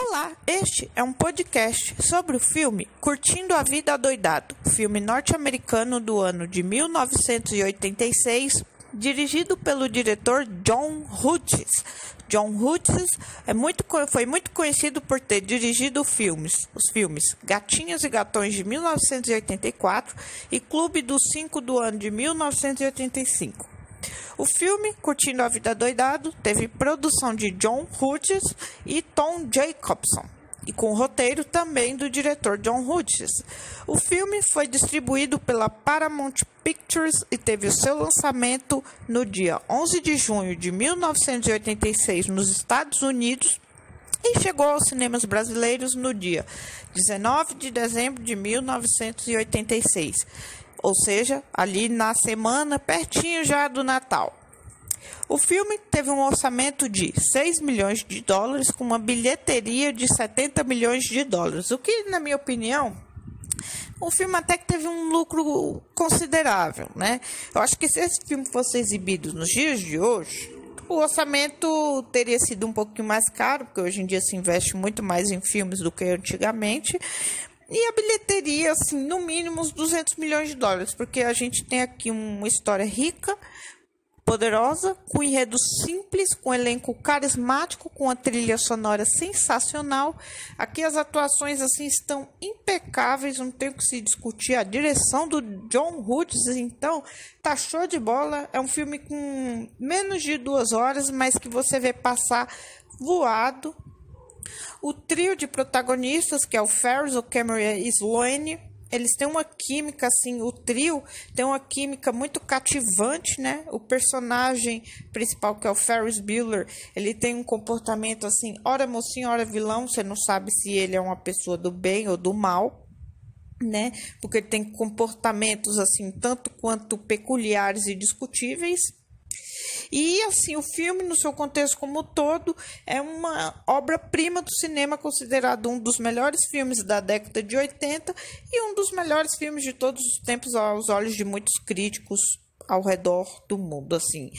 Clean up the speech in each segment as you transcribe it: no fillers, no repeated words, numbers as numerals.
Olá, este é um podcast sobre o filme Curtindo a Vida Adoidado, filme norte-americano do ano de 1986, dirigido pelo diretor John Hughes. John Hughes foi muito conhecido por ter dirigido os filmes Gatinhos e Gatões de 1984 e Clube dos Cinco do ano de 1985. O filme, Curtindo a Vida Adoidado, teve produção de John Hughes e Tom Jacobson, e com o roteiro também do diretor John Hughes. O filme foi distribuído pela Paramount Pictures e teve o seu lançamento no dia 11 de junho de 1986 nos Estados Unidos e chegou aos cinemas brasileiros no dia 19 de dezembro de 1986. Ou seja, ali na semana pertinho já do Natal. O filme teve um orçamento de 6 milhões de dólares com uma bilheteria de 70 milhões de dólares. O que, na minha opinião, o filme até que teve um lucro considerável, né? Eu acho que se esse filme fosse exibido nos dias de hoje, o orçamento teria sido um pouquinho mais caro, porque hoje em dia se investe muito mais em filmes do que antigamente. E a bilheteria, assim, no mínimo uns 200 milhões de dólares, porque a gente tem aqui uma história rica, poderosa, com enredo simples, com elenco carismático, com a trilha sonora sensacional. Aqui as atuações, assim, estão impecáveis, não tem o que se discutir. A direção do John Hughes, então, tá show de bola. É um filme com menos de 2 horas, mas que você vê passar voado. O trio de protagonistas, que é o Ferris, o Cameron e a Sloane, eles têm uma química, assim, o trio tem uma química muito cativante, né? O personagem principal, que é o Ferris Bueller, ele tem um comportamento, assim, ora mocinho, ora vilão, você não sabe se ele é uma pessoa do bem ou do mal, né? Porque ele tem comportamentos, assim, tanto quanto peculiares e discutíveis. E, assim, o filme, no seu contexto como um todo, é uma obra-prima do cinema, considerado um dos melhores filmes da década de 80 e um dos melhores filmes de todos os tempos aos olhos de muitos críticos ao redor do mundo, assim.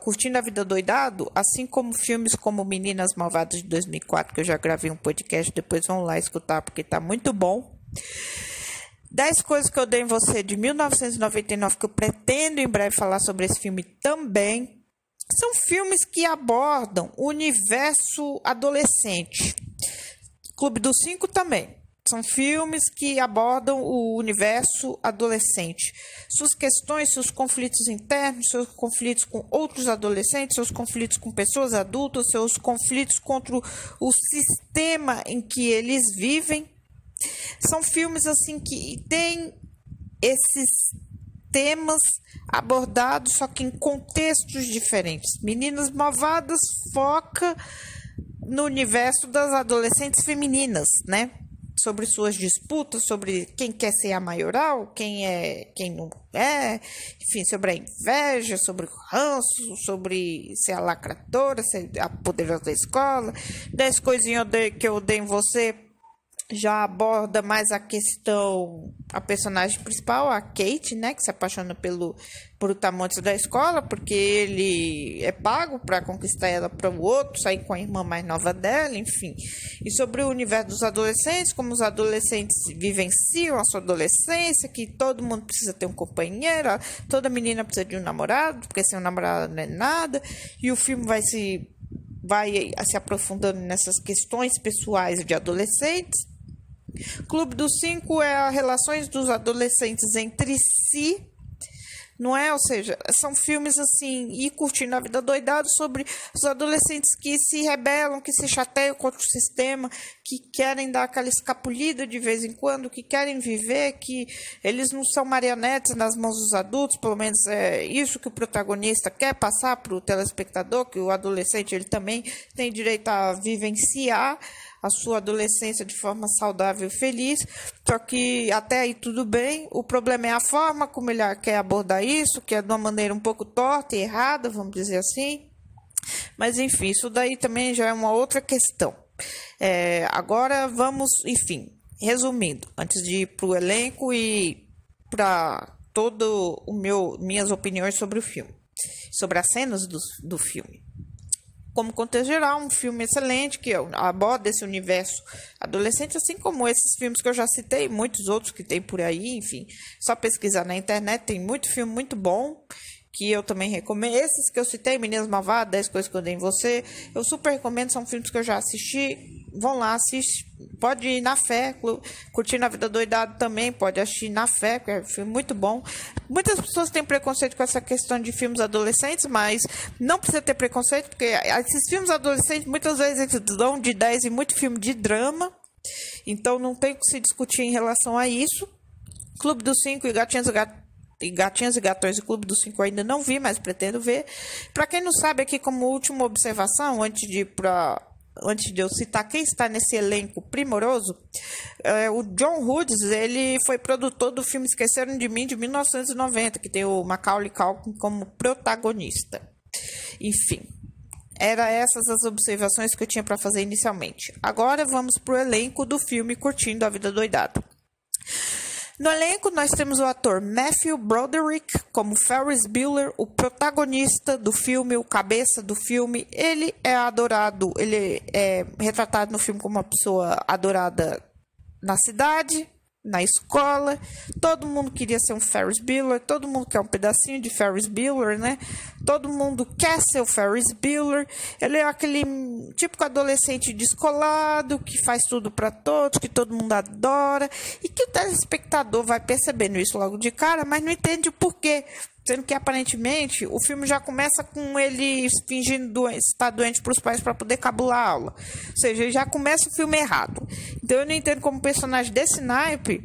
Curtindo a Vida Adoidado, assim como filmes como Meninas Malvadas de 2004, que eu já gravei um podcast, depois vão lá escutar, porque tá muito bom. 10 Coisas que Eu Odeio em Você, de 1999, que eu pretendo em breve falar sobre esse filme também. São filmes que abordam o universo adolescente. Clube dos Cinco também. São filmes que abordam o universo adolescente. Suas questões, seus conflitos internos, seus conflitos com outros adolescentes, seus conflitos com pessoas adultas, seus conflitos contra o sistema em que eles vivem. São filmes, assim, que têm esses temas abordados, só que em contextos diferentes. Meninas Malvadas foca no universo das adolescentes femininas, né? Sobre suas disputas, sobre quem quer ser a maioral, quem não é, enfim, sobre a inveja, sobre o ranço, sobre ser a lacradora, ser a poderosa da escola. 10 Coisinhas que Eu Odeio em Você já aborda mais a questão, a personagem principal, a Kate, né, que se apaixona pelo brutamontes da escola, porque ele é pago para conquistar ela para o outro, sair com a irmã mais nova dela, enfim. E sobre o universo dos adolescentes, como os adolescentes vivenciam a sua adolescência, que todo mundo precisa ter um companheiro, toda menina precisa de um namorado, porque sem um namorado não é nada, e o filme vai se aprofundando nessas questões pessoais de adolescentes. Clube dos Cinco é as relações dos adolescentes entre si, não é? Ou seja, são filmes, assim, e Curtindo a Vida Adoidado, sobre os adolescentes que se rebelam, que se chateiam contra o sistema, que querem dar aquela escapulida de vez em quando, que querem viver, que eles não são marionetes nas mãos dos adultos, pelo menos é isso que o protagonista quer passar para o telespectador, que o adolescente ele também tem direito a vivenciar a sua adolescência de forma saudável e feliz, só que até aí tudo bem. O problema é a forma como ele quer abordar isso, que é de uma maneira um pouco torta e errada, vamos dizer assim. Mas enfim, isso daí também já é uma outra questão. Agora vamos, enfim, resumindo, antes de ir para o elenco e para minhas opiniões sobre o filme, sobre as cenas do filme. como contexto geral, um filme excelente que aborda esse universo adolescente, assim como esses filmes que eu já citei, muitos outros que tem por aí, enfim. Só pesquisar na internet, tem muito filme muito bom, que eu também recomendo. Esses que eu citei, Meninas Malvadas, 10 Coisas que Eu Dei em Você, eu super recomendo, são filmes que eu já assisti. Vão lá, assiste, pode ir na fé, Curtindo a Vida Doidado também, pode assistir na fé, porque é um filme muito bom. Muitas pessoas têm preconceito com essa questão de filmes adolescentes, mas não precisa ter preconceito, porque esses filmes adolescentes, muitas vezes eles dão de 10 e muito filme de drama, então não tem o que se discutir em relação a isso. Clube dos Cinco e Gatinhas e Gatões, o Clube dos Cinco ainda não vi, mas pretendo ver. Para quem não sabe, aqui como última observação, antes de eu citar quem está nesse elenco primoroso, o John Hughes, ele foi produtor do filme Esqueceram de Mim, de 1990, que tem o Macaulay Culkin como protagonista. Enfim, eram essas as observações que eu tinha para fazer inicialmente. Agora vamos para o elenco do filme Curtindo a Vida Doidada. No elenco, nós temos o ator Matthew Broderick como Ferris Bueller, o protagonista do filme, o cabeça do filme. Ele é adorado, ele é retratado no filme como uma pessoa adorada na cidade, na escola. Todo mundo queria ser um Ferris Bueller, todo mundo quer um pedacinho de Ferris Bueller, né? Todo mundo quer ser o Ferris Bueller. Ele é aquele típico adolescente descolado, que faz tudo para todos, que todo mundo adora, e que o telespectador vai percebendo isso logo de cara, mas não entende o porquê. Sendo que, aparentemente, o filme já começa com ele fingindo estar doente para os pais para poder cabular a aula. Ou seja, ele já começa o filme errado. Então, eu não entendo como o personagem desse naipe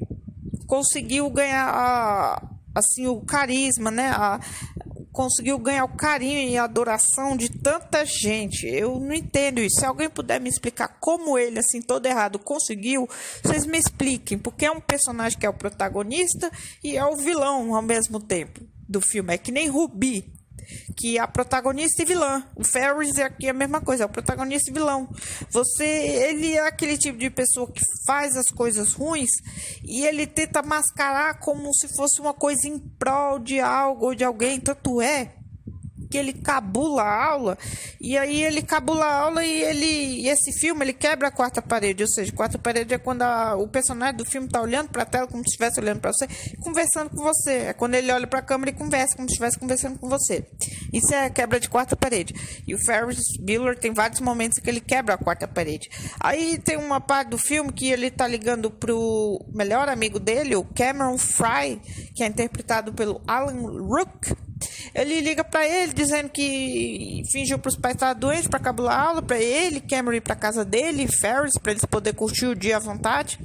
conseguiu ganhar assim, o carisma, né? Conseguiu ganhar o carinho e a adoração de tanta gente. Eu não entendo isso. Se alguém puder me explicar como ele, assim, todo errado, conseguiu, vocês me expliquem. Porque é um personagem que é o protagonista e é o vilão ao mesmo tempo do filme. É que nem Ruby, que é a protagonista e vilã. O Ferris é aqui a mesma coisa, é o protagonista e vilão. Ele é aquele tipo de pessoa que faz as coisas ruins e ele tenta mascarar como se fosse uma coisa em prol de algo ou de alguém. Tanto é que ele cabula a aula, e aí ele cabula a aula e esse filme, ele quebra a quarta parede, ou seja, a quarta parede é quando o personagem do filme está olhando para a tela como se estivesse olhando para você, conversando com você. É quando ele olha para a câmera e conversa como se estivesse conversando com você. Isso é quebra de quarta parede. E o Ferris Bueller tem vários momentos em que ele quebra a quarta parede. Aí tem uma parte do filme que ele está ligando pro melhor amigo dele, o Cameron Fry, que é interpretado pelo Alan Ruck. Ele liga para ele dizendo que fingiu para os pais estar doentes para cabular a aula para ele, Cameron ir para casa dele, Ferris, para eles poderem curtir o dia à vontade.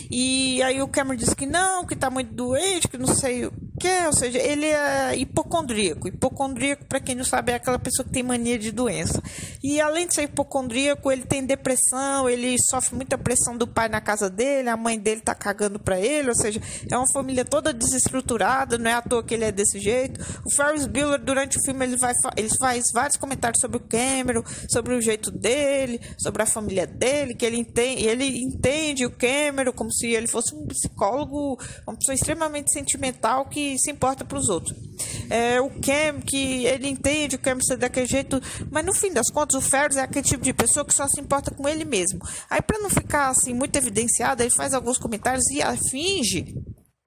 E aí o Cameron disse que não, que está muito doente, que não sei o que, ou seja, ele é hipocondríaco. Hipocondríaco, para quem não sabe, é aquela pessoa que tem mania de doença. E além de ser hipocondríaco, ele tem depressão, ele sofre muita pressão do pai na casa dele, a mãe dele tá cagando para ele, ou seja, é uma família toda desestruturada, não é à toa que ele é desse jeito. O Ferris Bueller, durante o filme, ele faz vários comentários sobre o Cameron, sobre o jeito dele, sobre a família dele, que ele entende o Cameron como se ele fosse um psicólogo, uma pessoa extremamente sentimental que se importa para os outros. O Cam, que ele entende o Cameron ser daquele jeito, mas no fim das contas o Ferris é aquele tipo de pessoa que só se importa com ele mesmo. Aí, para não ficar assim muito evidenciado, ele faz alguns comentários e finge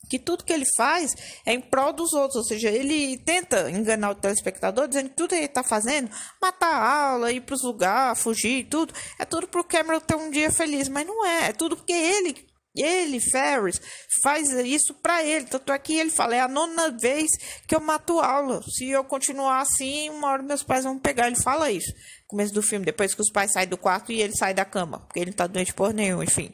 que tudo que ele faz é em prol dos outros, ou seja, ele tenta enganar o telespectador dizendo que tudo que ele está fazendo, matar a aula, ir para os lugares, fugir e tudo, é tudo para o Cameron ter um dia feliz, mas não é tudo porque ele, Ferris, faz isso pra ele. Tanto é que ele fala, é a 9ª vez que eu mato aula. Se eu continuar assim, uma hora meus pais vão me pegar. Ele fala isso no começo do filme, depois que os pais saem do quarto e ele sai da cama, porque ele não tá doente por nenhum, enfim.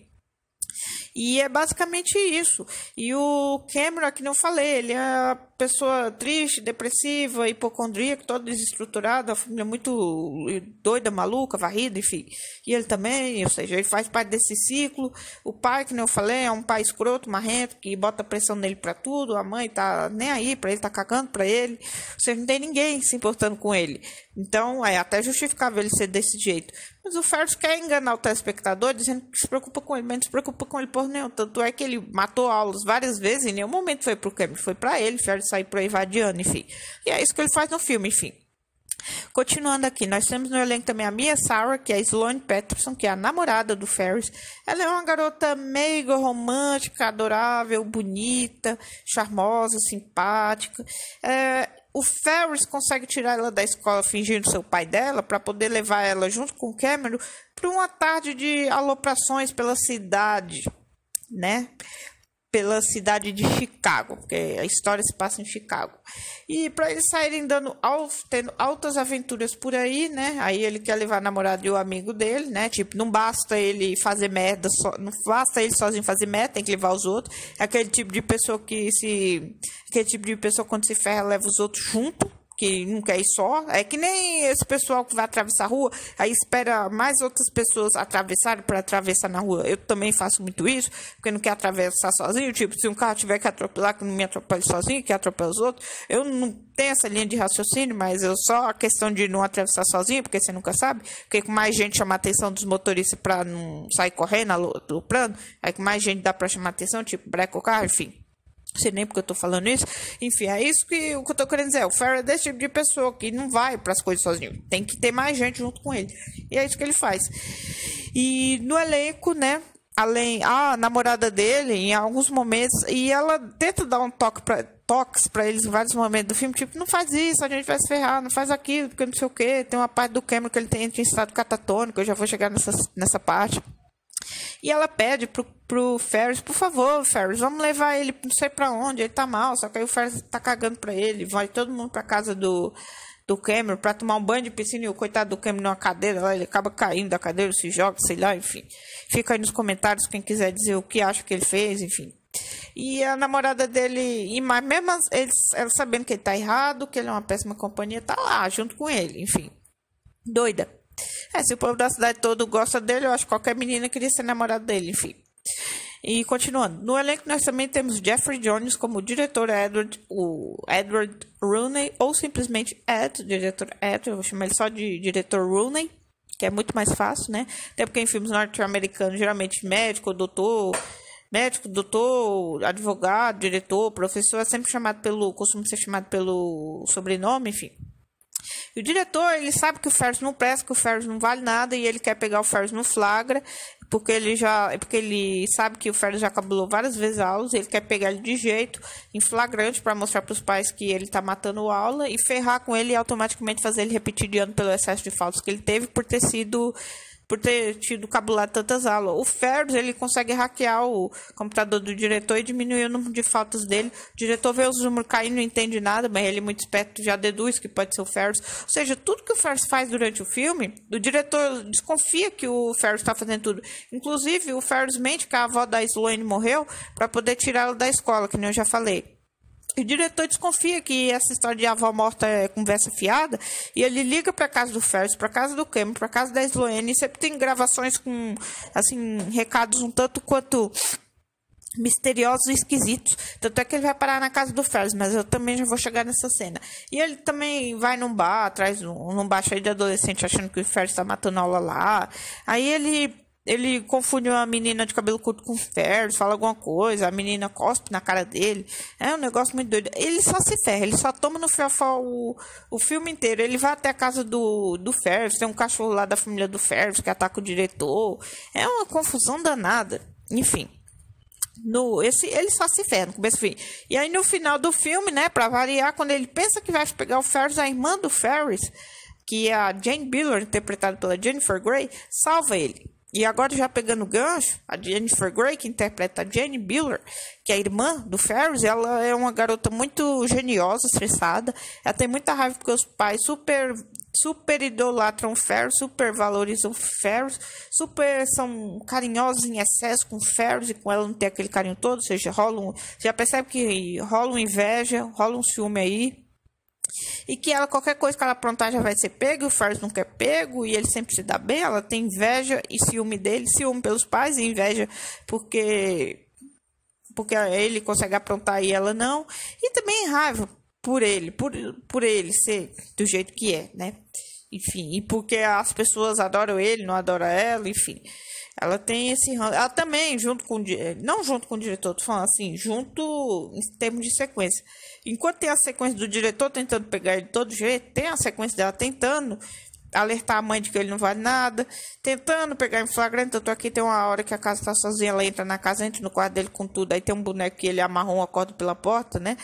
E é basicamente isso. E o Cameron, que não falei, ele é uma pessoa triste, depressiva, hipocondríaca, toda desestruturada, uma família muito doida, maluca, varrida, enfim. E ele também, ou seja, ele faz parte desse ciclo. O pai, que não falei, é um pai escroto, marrento, que bota pressão nele pra tudo. A mãe tá nem aí pra ele, tá cagando pra ele. Ou seja, não tem ninguém se importando com ele. Então, é até justificável ele ser desse jeito. Mas o Ferris quer enganar o telespectador, dizendo que se preocupa com ele, mas não se preocupa com ele por nenhum. Tanto é que ele matou aulas várias vezes, e em nenhum momento foi pro Cameron, foi pra ele. Ferris sair por aí vadiando, enfim. E é isso que ele faz no filme, enfim. Continuando aqui, nós temos no elenco também a Mia Sara, que é a Sloane Patterson, que é a namorada do Ferris. Ela é uma garota meiga, romântica, adorável, bonita, charmosa, simpática. O Ferris consegue tirar ela da escola fingindo ser o pai dela para poder levar ela junto com o Cameron para uma tarde de aloprações pela cidade, né? Pela cidade de Chicago, porque a história se passa em Chicago. E para eles saírem tendo altas aventuras por aí, né? Aí ele quer levar a namorada e o amigo dele, né? Tipo, não basta ele fazer merda, não basta ele sozinho fazer merda, tem que levar os outros. É aquele tipo de pessoa quando se ferra leva os outros junto, que não quer ir só. É que nem esse pessoal que vai atravessar a rua, aí espera mais outras pessoas atravessarem para atravessar na rua. Eu também faço muito isso, porque não quer atravessar sozinho. Tipo, se um carro tiver que atropelar, que não me atropele sozinho, que atropela os outros. Eu não tenho essa linha de raciocínio, mas eu só a questão de não atravessar sozinho, porque você nunca sabe. Porque com mais gente chama a atenção dos motoristas para não sair correndo, aloprando, aí com mais gente dá para chamar a atenção, tipo, breca o carro, enfim. Não sei nem porque eu tô falando isso. Enfim, é isso que o que eu tô querendo dizer. O Ferris é desse tipo de pessoa que não vai pras coisas sozinho. Tem que ter mais gente junto com ele. E é isso que ele faz. E no elenco, né? Além a namorada dele, em alguns momentos, e ela tenta dar toques pra eles em vários momentos do filme, tipo, não faz isso, a gente vai se ferrar, não faz aquilo, porque não sei o que. Tem uma parte do Cameron que ele entra em estado catatônico, eu já vou chegar nessa parte. E ela pede pro Ferris, por favor, Ferris, vamos levar ele não sei pra onde, ele tá mal, só que aí o Ferris tá cagando pra ele, vai todo mundo pra casa do Cameron pra tomar um banho de piscina e o coitado do Cameron numa cadeira lá, ele acaba caindo da cadeira, se joga, sei lá, enfim. Fica aí nos comentários quem quiser dizer o que acha que ele fez, enfim. E a namorada dele, mesmo ela sabendo que ele tá errado, que ele é uma péssima companhia, tá lá junto com ele, enfim. Doida. Se o povo da cidade todo gosta dele, eu acho que qualquer menina queria ser namorada dele, enfim. E continuando, no elenco nós também temos Jeffrey Jones como diretor Edward Rooney, ou simplesmente diretor Ed, eu vou chamar ele só de diretor Rooney, que é muito mais fácil, né? Até porque em filmes norte-americanos, geralmente médico, doutor, advogado, diretor, professor, é sempre costuma ser chamado pelo sobrenome, enfim. E o diretor, ele sabe que o Ferris não presta, que o Ferris não vale nada, e ele quer pegar o Ferris no flagra, porque ele sabe que o Ferris já cabulou várias vezes a aula, ele quer pegar ele de jeito, em flagrante, para mostrar para os pais que ele tá matando a aula, e ferrar com ele e automaticamente fazer ele repetir de ano pelo excesso de faltas que ele teve por ter tido cabulado tantas aulas. O Ferris, ele consegue hackear o computador do diretor e diminuir o número de faltas dele. O diretor vê os números caindo, não entende nada, mas ele é muito esperto, já deduz que pode ser o Ferris. Ou seja, tudo que o Ferris faz durante o filme, o diretor desconfia que o Ferris está fazendo tudo. Inclusive, o Ferris mente que a avó da Sloane morreu para poder tirá-la da escola, que nem eu já falei. O diretor desconfia que essa história de avó morta é conversa fiada, e ele liga para casa do Ferris, para casa do Cameron, para casa da Sloane, e sempre tem gravações com, assim, recados um tanto quanto misteriosos e esquisitos. Tanto é que ele vai parar na casa do Ferris, mas eu também já vou chegar nessa cena. E ele também vai num bar, atrás num bar cheio de adolescente, achando que o Ferris está matando aula lá. Aí ele confunde uma menina de cabelo curto com o Ferris, fala alguma coisa, a menina cospe na cara dele. É um negócio muito doido. Ele só se ferra, ele só toma no fiofó o filme inteiro. Ele vai até a casa do Ferris, tem um cachorro lá da família do Ferris que ataca o diretor. É uma confusão danada. Enfim. Ele só se ferra no começo do filme. E aí no final do filme, né, pra variar, quando ele pensa que vai pegar o Ferris, a irmã do Ferris, que é a Jane Biller, interpretada pela Jennifer Grey, salva ele. E agora, já pegando o gancho, a Jennifer Grey, que interpreta a Jane Biller, que é a irmã do Ferris, ela é uma garota muito geniosa, estressada. Ela tem muita raiva porque os pais super idolatram o Ferris, super valorizam o Ferris, super são carinhosos em excesso com o Ferris, e com ela não tem aquele carinho todo, ou seja, já percebe que rola uma inveja, rola um ciúme aí. E que qualquer coisa que ela aprontar já vai ser pego, e o Ferris não quer pego, e ele sempre se dá bem. Ela tem inveja e ciúme dele, ciúme pelos pais e inveja porque ele consegue aprontar e ela não. E também raiva por ele ser do jeito que é, né? Enfim, e porque as pessoas adoram ele, não adoram ela, enfim. Ela tem esse... Ela também, não junto com o diretor, tô falando assim, junto em termos de sequência. Enquanto tem a sequência do diretor tentando pegar ele de todo jeito, tem a sequência dela tentando alertar a mãe de que ele não vale nada, tentando pegar em flagrante. Eu tô aqui, tem uma hora que a casa tá sozinha, ela entra na casa, entra no quarto dele com tudo, aí tem um boneco que ele amarrou uma corda pela porta, né?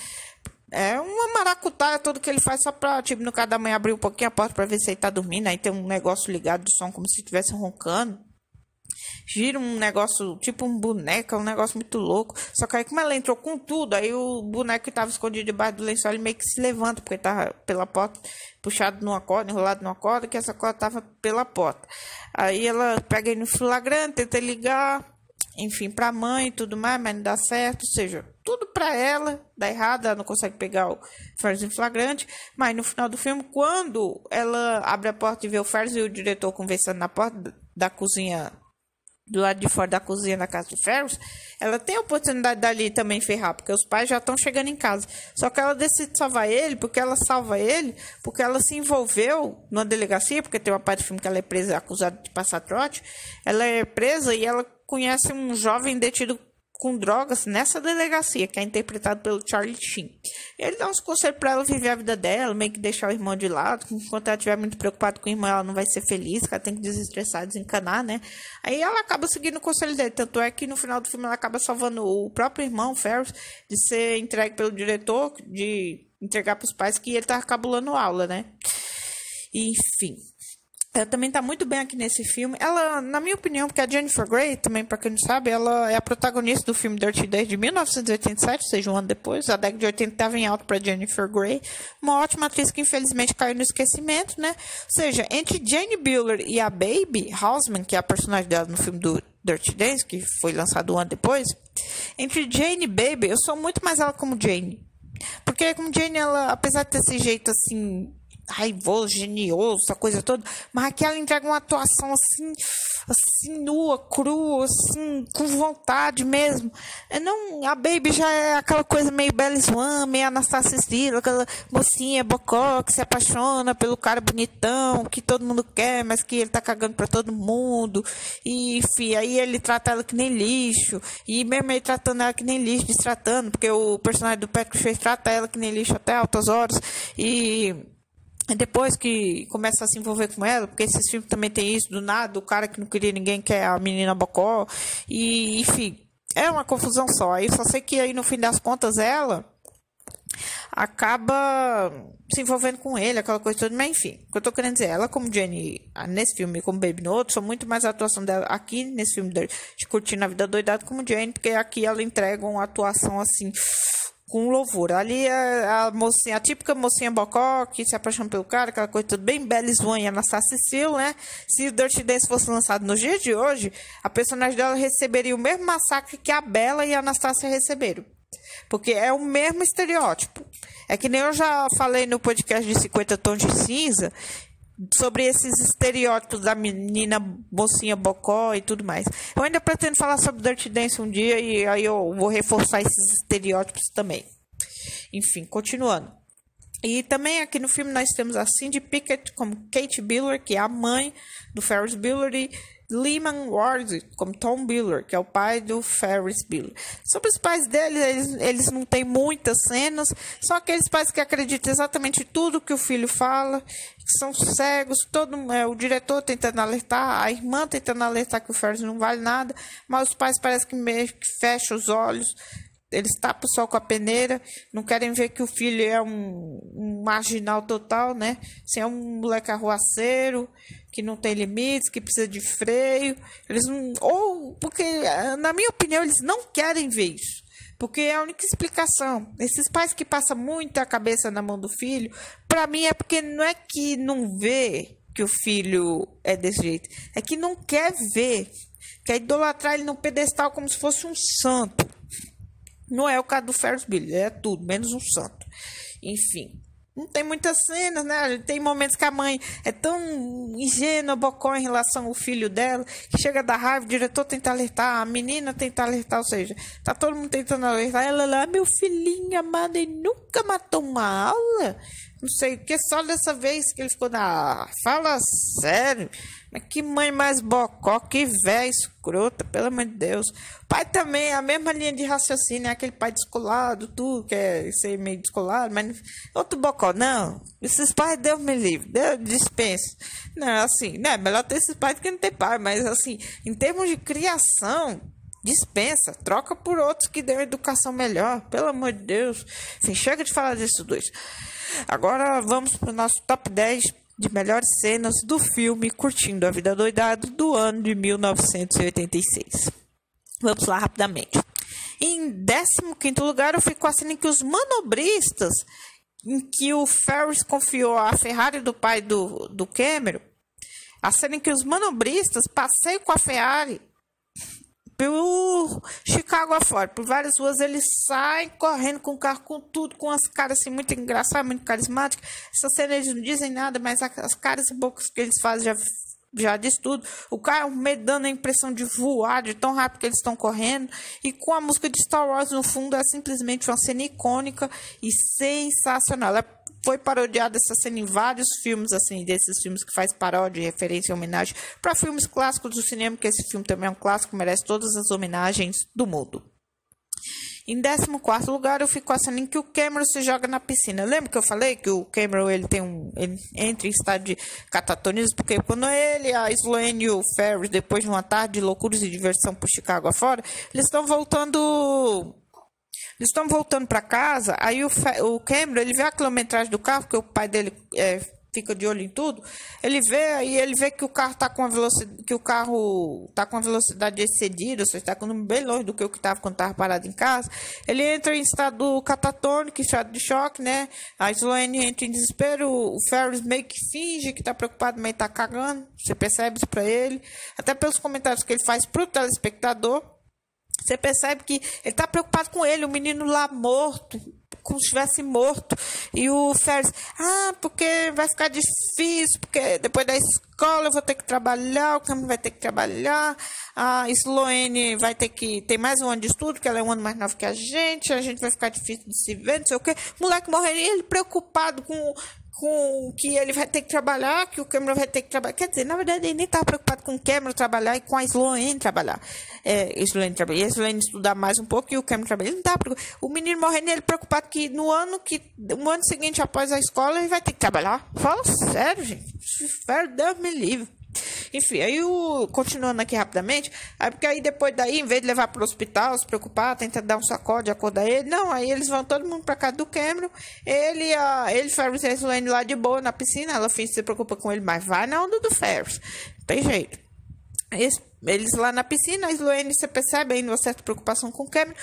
É uma maracutaia todo que ele faz só pra, tipo, no caso da mãe abrir um pouquinho a porta pra ver se ele tá dormindo, aí tem um negócio ligado de som como se estivesse roncando. Gira um negócio, tipo um boneco, um negócio muito louco. Só que aí, como ela entrou com tudo, aí o boneco que tava escondido debaixo do lençol, ele meio que se levanta, porque tava pela porta, puxado numa corda, enrolado numa corda, que essa corda tava pela porta. Aí ela pega ele no flagrante, tenta ligar, enfim, pra mãe e tudo mais, mas não dá certo. Ou seja, tudo pra ela dá errado, ela não consegue pegar o Ferris em flagrante. Mas no final do filme, quando ela abre a porta e vê o Ferris e o diretor conversando na porta da cozinha, do lado de fora da cozinha da casa de Ferris, ela tem a oportunidade dali também ferrar, porque os pais já estão chegando em casa. Só que ela decide salvar ele, porque ela salva ele, porque ela se envolveu numa delegacia, porque tem uma parte do filme que ela é presa, acusada de passar trote. Ela é presa e ela conhece um jovem detido com drogas nessa delegacia, que é interpretado pelo Charlie Sheen. Ele dá uns conselhos para ela viver a vida dela, meio que deixar o irmão de lado. Enquanto ela estiver muito preocupada com o irmão, ela não vai ser feliz, que ela tem que desestressar, desencanar, né? Aí ela acaba seguindo o conselho dele, tanto é que no final do filme ela acaba salvando o próprio irmão, Ferris, de ser entregue pelo diretor, de entregar para os pais que ele tá cabulando aula, né? Enfim. Ela também tá muito bem aqui nesse filme. Ela, na minha opinião, porque a Jennifer Grey, também para quem não sabe, ela é a protagonista do filme Dirty Days de 1987, ou seja, um ano depois. A década de 80 estava em alta para Jennifer Grey. Uma ótima atriz que infelizmente caiu no esquecimento, né? Ou seja, entre Jane Buehler e a Baby Houseman, que é a personagem dela no filme do Dirty Days, que foi lançado um ano depois, entre Jane e Baby, eu sou muito mais ela como Jane. Porque como Jane, ela, apesar de ter esse jeito assim raivoso, genioso, essa coisa toda, mas aqui ela entrega uma atuação assim nua, crua, assim, com vontade mesmo. Não, a Baby já é aquela coisa meio Bella Swan, meio Anastasia Steele, aquela mocinha bocó que se apaixona pelo cara bonitão, que todo mundo quer, mas que ele tá cagando pra todo mundo, e enfim, aí ele trata ela que nem lixo, e mesmo ele tratando ela que nem lixo, destratando, porque o personagem do Patrick Swayze trata ela que nem lixo até altas horas, e depois que começa a se envolver com ela, porque esses filmes também tem isso, do nada, o cara que não queria ninguém quer a menina bocó, e enfim, é uma confusão só. Aí só sei que aí no fim das contas ela acaba se envolvendo com ele, aquela coisa toda, mas enfim, o que eu tô querendo dizer, ela como Jenny nesse filme e como Baby no outro, são muito mais a atuação dela aqui nesse filme de Curtindo a Vida Doidada como Jenny, porque aqui ela entrega uma atuação assim com louvor. Ali a mocinha, a típica mocinha bocó que se apaixona pelo cara, aquela coisa tudo bem Bella Swan e Anastasia Steele, né? Se o Dirty Days fosse lançado nos dias de hoje, a personagem dela receberia o mesmo massacre que a Bella e a Anastasia receberam. Porque é o mesmo estereótipo. É que nem eu já falei no podcast de 50 Tons de Cinza sobre esses estereótipos da menina mocinha bocó e tudo mais. Eu ainda pretendo falar sobre Dirty Dancing um dia e aí eu vou reforçar esses estereótipos também. Enfim, continuando. E também aqui no filme nós temos a Cindy Pickett como Kate Buehler, que é a mãe do Ferris Bueller, e Lyman Ward como Tom Buehler, que é o pai do Ferris Bueller. Sobre os pais dele, eles não têm muitas cenas, são aqueles pais que acreditam exatamente tudo que o filho fala, que são cegos, o diretor tentando alertar, a irmã tentando alertar que o Ferris não vale nada, mas os pais parecem que meio que fecham os olhos. Eles tapam o sol com a peneira, não querem ver que o filho é um marginal total, né? Se é um moleque arruaceiro, que não tem limites, que precisa de freio. Eles não, ou porque, na minha opinião, eles não querem ver isso. Porque é a única explicação. Esses pais que passam muito a cabeça na mão do filho, para mim é porque não é que não vê que o filho é desse jeito, é que não quer ver, quer idolatrar ele no pedestal como se fosse um santo. Não é o caso do Ferris Bueller, é tudo, menos um santo. Enfim, não tem muitas cenas, né? Tem momentos que a mãe é tão ingênua, bocó em relação ao filho dela, que chega a dar raiva, o diretor tenta alertar, a menina tenta alertar, ou seja, tá todo mundo tentando alertar, ela lá, meu filhinho amado, ele nunca matou uma aula? não sei o que, só dessa vez que ele ficou fala sério. Mas que mãe mais bocó, que véia escrota, pelo amor de Deus. Pai também, a mesma linha de raciocínio, é aquele pai descolado, tu quer ser meio descolado, mas outro bocó, não. Esses pais, Deus me livre, Deus dispensa. Não, assim, né, melhor ter esses pais do que não ter pai, mas assim, em termos de criação, dispensa, troca por outros que dêem educação melhor, pelo amor de Deus. Enfim, chega de falar desses dois. Agora vamos para o nosso top 10 de melhores cenas do filme Curtindo a Vida Doidado, do ano de 1986. Vamos lá rapidamente. Em 15º lugar, eu fico com a cena em que os manobristas, em que o Ferris confiou a Ferrari do pai do Cameron, a cena em que os manobristas passeiam com a Ferrari pelo Chicago afora, por várias ruas, eles saem correndo com o carro, com tudo, com as caras assim, muito engraçadas, muito carismáticas. Essa cena eles não dizem nada, mas as caras e bocas que eles fazem já diz tudo. O carro meio dando a impressão de voar, de tão rápido que eles estão correndo. E com a música de Star Wars no fundo, é simplesmente uma cena icônica e sensacional. Ela foi parodiada essa cena em vários filmes, assim, desses filmes que faz paródia, referência e homenagem para filmes clássicos do cinema, que esse filme também é um clássico, merece todas as homenagens do mundo. Em 14º lugar, eu fico com a cena em que o Cameron se joga na piscina. Lembra que eu falei que o Cameron ele entra em estado de catatonismo, porque quando ele, a Sloane e o Ferris, depois de uma tarde de loucuras e diversão por Chicago afora, eles estão voltando para casa. Aí o Cameron, ele vê a quilometragem do carro, porque o pai dele fica de olho em tudo. Ele vê que o carro está com a velocidade excedida, ou seja, está com um número bem longe do que o que estava quando estava parado em casa. Ele entra em estado catatônico, estado de choque, né? A Sloane entra em desespero, o Ferris meio que finge que está preocupado, meio está cagando. Você percebe isso para ele, até pelos comentários que ele faz para o telespectador. Você percebe que ele está preocupado com ele, o menino lá morto, como se estivesse morto. E o Ferris, porque vai ficar difícil, porque depois da escola eu vou ter que trabalhar, o Cameron vai ter que trabalhar, a Sloane vai ter que ter mais um ano de estudo, porque ela é um ano mais nova que a gente vai ficar difícil de se ver, não sei o quê. O moleque morreria, ele preocupado com que ele vai ter que trabalhar, que o Cameron vai ter que trabalhar. Quer dizer, na verdade, ele nem estava preocupado com o Cameron trabalhar e com a Sloane trabalhar. E a Sloane estudar mais um pouco e o Cameron trabalhar. Ele não estava preocupado. O menino morrendo, ele preocupado que no ano seguinte, após a escola, ele vai ter que trabalhar. Fala sério, gente. Deus me livre. Enfim, aí continuando aqui rapidamente, porque aí depois daí, em vez de levar para o hospital, se preocupar, tentar dar um sacode, acordar ele, não, aí eles vão todo mundo para casa do Cameron, ele Ferris e a Sloane lá de boa na piscina, ela finge que se preocupa com ele, mas vai na onda do Ferris, não tem jeito. Eles lá na piscina, a Sloane, você percebe ainda uma certa preocupação com o Cameron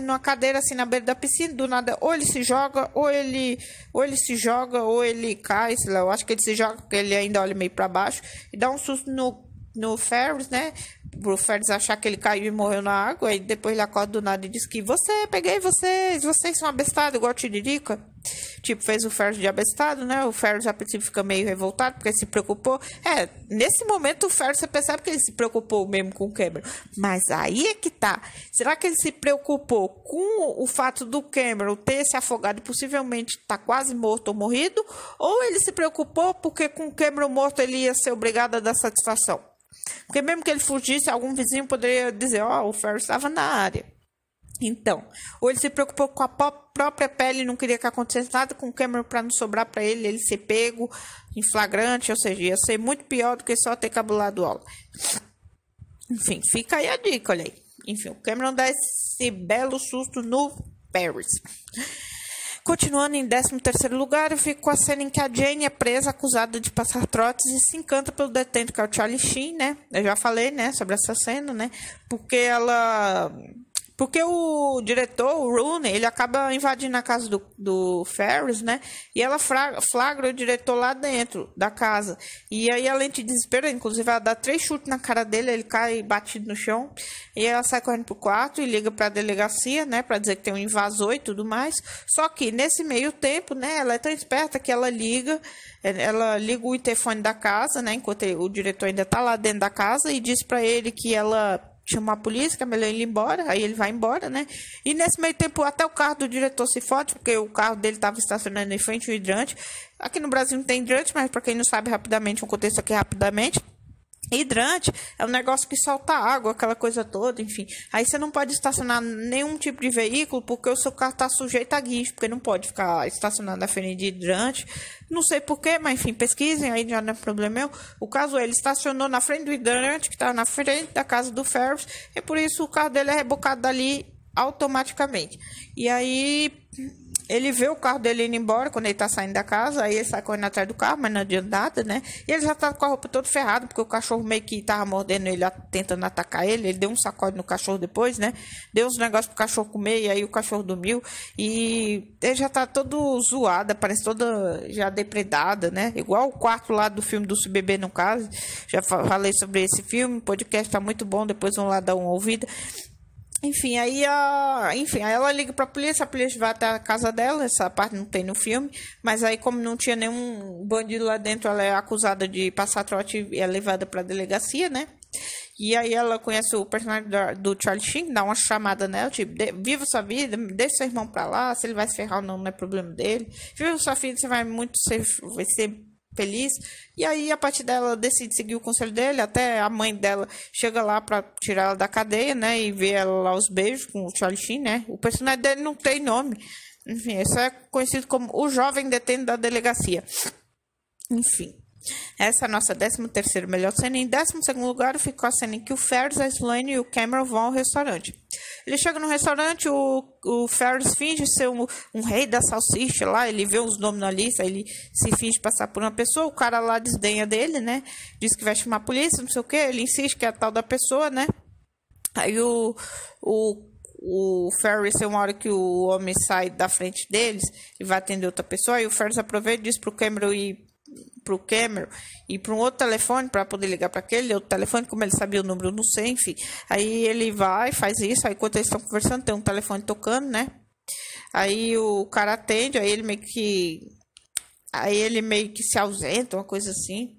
numa cadeira assim na beira da piscina, do nada, ou ele se joga, ou ele cai, sei lá, eu acho que ele se joga porque ele ainda olha meio para baixo e dá um susto no Ferris, né? Pro Ferris achar que ele caiu e morreu na água, e depois ele acorda do nada e diz que peguei vocês são abestados, igual a Tiririca. Tipo, fez o Ferris de abestado, né? O Ferris a princípio fica meio revoltado porque ele se preocupou. Nesse momento o Ferris, você percebe que ele se preocupou mesmo com o Cameron. Mas aí é que tá. Será que ele se preocupou com o fato do Cameron ter se afogado e possivelmente tá quase morto ou morrido? Ou ele se preocupou porque com o Cameron morto ele ia ser obrigado a dar satisfação? Porque mesmo que ele fugisse, algum vizinho poderia dizer, o Ferris estava na área. Então, ou ele se preocupou com a própria pele e não queria que acontecesse nada com o Cameron para não sobrar para ele ser pego em flagrante, ou seja, ia ser muito pior do que só ter cabulado aula. Enfim, fica aí a dica, olha aí. Enfim, o Cameron dá esse belo susto no Ferris. Continuando em 13º lugar, eu fico com a cena em que a Jane é presa, acusada de passar trotes e se encanta pelo detento, que é o Charlie Sheen, né? Eu já falei, né, sobre essa cena, né? Porque o diretor, o Rooney, ele acaba invadindo a casa do Ferris, né? E ela flagra o diretor lá dentro da casa. E aí, além de desespero, inclusive, ela dá 3 chutes na cara dele, ele cai batido no chão. E ela sai correndo pro quarto e liga pra delegacia, né? Pra dizer que tem um invasor e tudo mais. Só que, nesse meio tempo, né? Ela é tão esperta que ela liga o interfone da casa, né? Enquanto o diretor ainda tá lá dentro da casa e diz pra ele que ela chamar a polícia, que é melhor ele ir embora, aí ele vai embora, né? E nesse meio tempo até o carro do diretor se fode, porque o carro dele estava estacionando em frente ao hidrante. Aqui no Brasil não tem hidrante, mas para quem não sabe rapidamente, um contexto aqui rapidamente. Hidrante é um negócio que solta água, aquela coisa toda, enfim. Aí você não pode estacionar nenhum tipo de veículo porque o seu carro está sujeito a guincho, porque não pode ficar estacionado na frente de hidrante. Não sei porquê, mas enfim, pesquisem, aí já não é problema meu. O caso é, ele estacionou na frente do hidrante, que estava na frente da casa do Ferris, e por isso o carro dele é rebocado dali automaticamente. E aí ele vê o carro dele indo embora quando ele tá saindo da casa, aí ele sai correndo atrás do carro, mas não adianta nada, né? E ele já tá com a roupa toda ferrada, porque o cachorro meio que tava mordendo ele, tentando atacar ele. Ele deu um sacode no cachorro depois, né? Deu uns negócios pro cachorro comer, e aí o cachorro dormiu. E ele já tá todo zoado, parece toda já depredada, né? Igual o quarto lá do filme do Se Beber no Caso. Já falei sobre esse filme, o podcast tá muito bom, depois vão lá dar uma ouvida. Enfim, aí ela liga pra polícia, a polícia vai até a casa dela, essa parte não tem no filme, mas aí como não tinha nenhum bandido lá dentro, ela é acusada de passar trote e é levada pra delegacia, né? E aí ela conhece o personagem do Charlie Sheen, dá uma chamada nela, tipo, viva sua vida, deixa seu irmão pra lá, se ele vai se ferrar ou não, não é problema dele. Viva sua filha, você vai ser feliz. E aí a partir dela decide seguir o conselho dele, até a mãe dela chega lá pra tirar ela da cadeia, né, e ver ela lá os beijos com o Charlie Sheen, né. O personagem dele não tem nome, enfim, isso é conhecido como o jovem detento da delegacia. Enfim, essa é a nossa 13ª melhor cena. Em 12º lugar ficou a cena em que o Ferris, a Sloane e o Cameron vão ao restaurante. Ele chega no restaurante, o Ferris finge ser um rei da salsicha lá, ele vê uns nomes na lista, ele se finge passar por uma pessoa, o cara lá desdenha dele, né? Diz que vai chamar a polícia, não sei o que, ele insiste que é a tal da pessoa, né? Aí o Ferris, tem uma hora que o homem sai da frente deles e vai atender outra pessoa, aí o Ferris aproveita e diz pro Cameron e para um outro telefone para poder ligar para aquele outro telefone, como ele sabia o número, não sei, enfim. Aí ele vai, faz isso, aí enquanto eles estão conversando, tem um telefone tocando, né? Aí o cara atende, aí ele meio que se ausenta, uma coisa assim.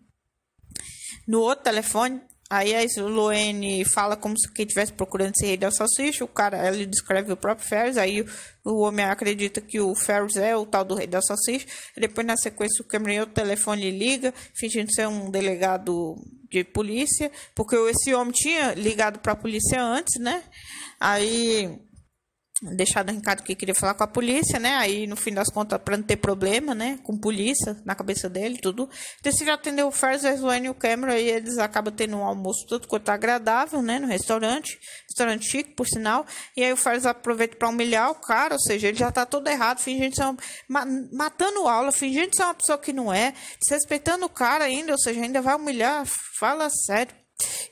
No outro telefone, aí a Sloane fala como se quem estivesse procurando esse rei da salsicha. O cara, ele descreve o próprio Ferris. Aí o homem acredita que o Ferris é o tal do rei da salsicha. Depois, na sequência, o Cameron, o telefone liga, fingindo ser um delegado de polícia, porque esse homem tinha ligado para a polícia antes, né? Aí deixado um recado que queria falar com a polícia, né? Aí, no fim das contas, para não ter problema, né? Com polícia na cabeça dele, tudo. Decide atender o Ferris, a Sloane e o Cameron. Aí eles acabam tendo um almoço tudo quanto agradável, né? No restaurante. Restaurante chique, por sinal. E aí o Ferris aproveita para humilhar o cara. Ou seja, ele já tá todo errado, fingindo ser matando aula, fingindo ser uma pessoa que não é. Desrespeitando o cara ainda, ou seja, ainda vai humilhar. Fala sério.